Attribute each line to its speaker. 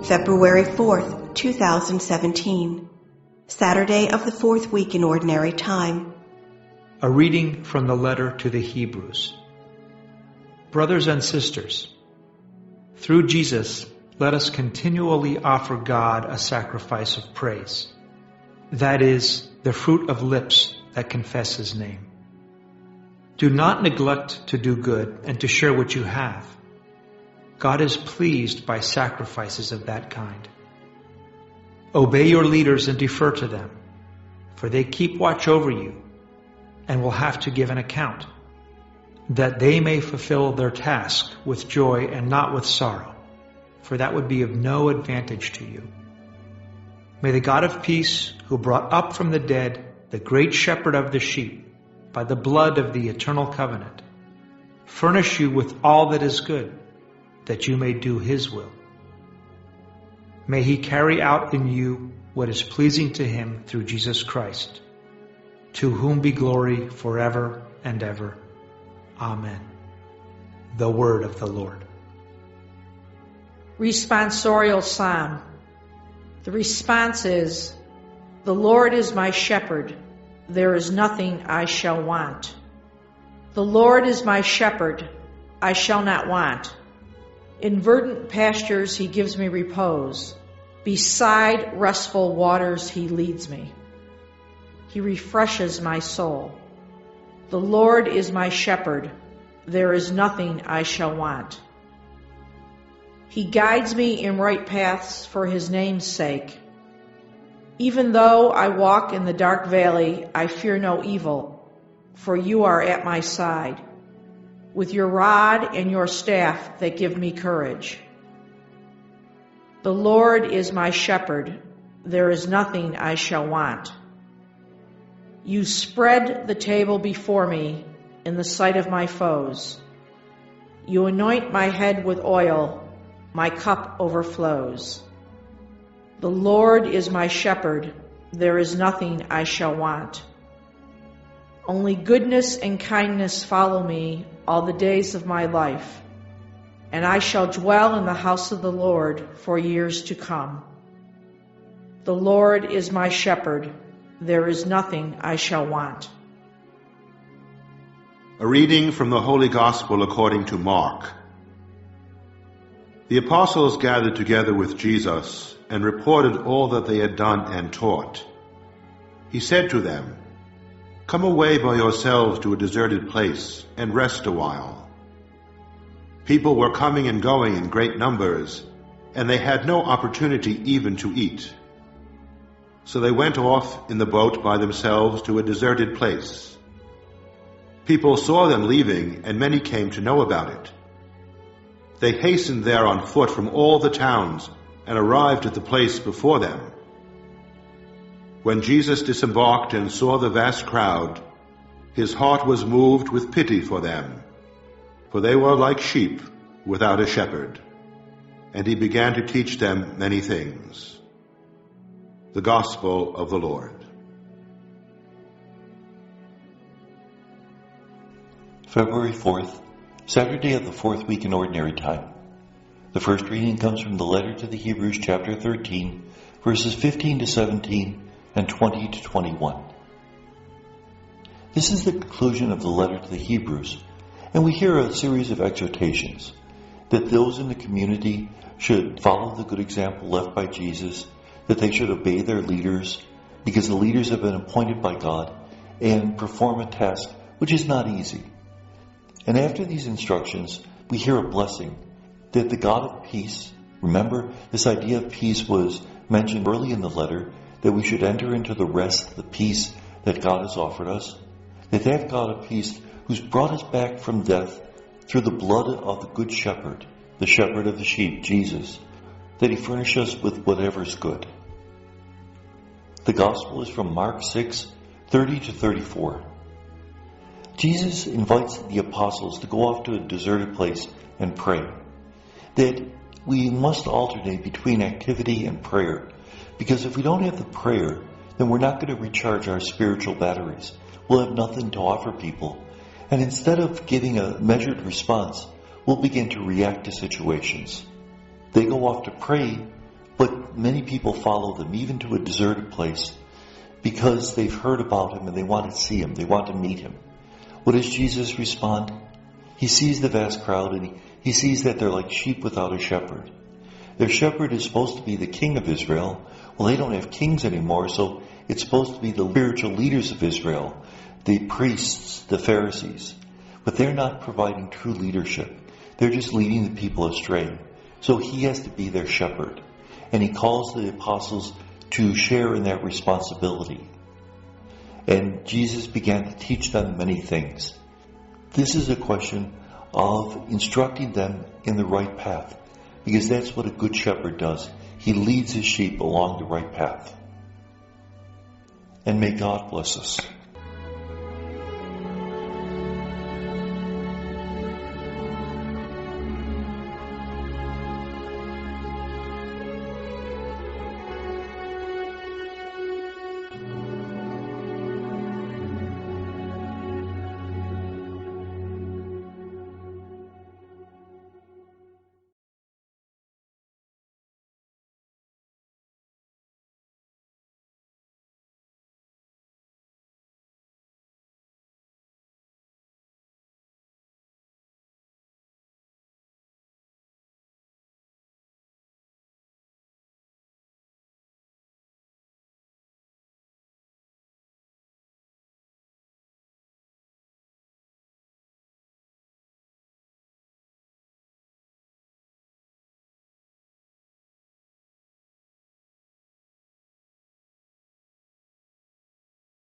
Speaker 1: February 4th, 2017, Saturday of the fourth week in Ordinary Time.
Speaker 2: A reading from the letter to the Hebrews. Brothers and sisters, through Jesus, let us continually offer God a sacrifice of praise. That is, the fruit of lips that confess His name. Do not neglect to do good and to share what you have. God is pleased by sacrifices of that kind. Obey your leaders and defer to them, for they keep watch over you and will have to give an account, that they may fulfill their task with joy and not with sorrow, for that would be of no advantage to you. May the God of peace, who brought up from the dead the great shepherd of the sheep by the blood of the eternal covenant, furnish you with all that is good, that you may do His will. May He carry out in you what is pleasing to Him through Jesus Christ, to whom be glory forever and ever. Amen. The word of the Lord.
Speaker 3: Responsorial Psalm. The response is, "The Lord is my shepherd, there is nothing I shall want. The Lord is my shepherd, I shall not want. In verdant pastures He gives me repose. Beside restful waters He leads me. He refreshes my soul. The Lord is my shepherd, there is nothing I shall want. He guides me in right paths for His name's sake. Even though I walk in the dark valley, I fear no evil, for you are at my side. With your rod and your staff that give me courage. The Lord is my shepherd, there is nothing I shall want. You spread the table before me in the sight of my foes. You anoint my head with oil, my cup overflows. The Lord is my shepherd, there is nothing I shall want. Only goodness and kindness follow me all the days of my life, and I shall dwell in the house of the Lord for years to come. The Lord is my shepherd, there is nothing I shall want."
Speaker 4: A reading from the Holy Gospel according to Mark. The apostles gathered together with Jesus and reported all that they had done and taught. He said to them, "Come away by yourselves to a deserted place and rest a while." People were coming and going in great numbers, and they had no opportunity even to eat. So they went off in the boat by themselves to a deserted place. People saw them leaving, and many came to know about it. They hastened there on foot from all the towns and arrived at the place before them. When Jesus disembarked and saw the vast crowd, His heart was moved with pity for them, for they were like sheep without a shepherd, and He began to teach them many things. The Gospel of the Lord.
Speaker 5: February 4th, Saturday of the fourth week in Ordinary Time. The first reading comes from the letter to the Hebrews, chapter 13, verses 15 to 17 and 20 to 21. This is the conclusion of the letter to the Hebrews, and we hear a series of exhortations that those in the community should follow the good example left by Jesus, that they should obey their leaders because the leaders have been appointed by God, and perform a task which is not easy. And after these instructions, we hear a blessing that the God of peace, remember this idea of peace was mentioned early in the letter, that we should enter into the rest, the peace that God has offered us, that God of peace who's brought us back from death through the blood of the good shepherd, the shepherd of the sheep, Jesus, that He furnish us with whatever is good. The Gospel is from Mark 6, 30 to 34. Jesus invites the apostles to go off to a deserted place and pray. That we must alternate between activity and prayer, because if we don't have the prayer, then we're not going to recharge our spiritual batteries. We'll have nothing to offer people. And instead of giving a measured response, we'll begin to react to situations. They go off to pray But many people follow them, even to a deserted place, because they've heard about him and they want to see him. They want to meet him. What does Jesus respond? He sees the vast crowd and he sees that they're like sheep without a shepherd. Their shepherd is supposed to be the king of Israel. Well, they don't have kings anymore, so it's supposed to be the spiritual leaders of Israel, the priests, the Pharisees. But they're not providing true leadership. They're just leading the people astray. So he has to be their shepherd. And he calls the apostles to share in that responsibility. And Jesus began to teach them many things. This is a question of instructing them in the right path, because that's what a good shepherd does. He leads his sheep along the right path. And may God bless us.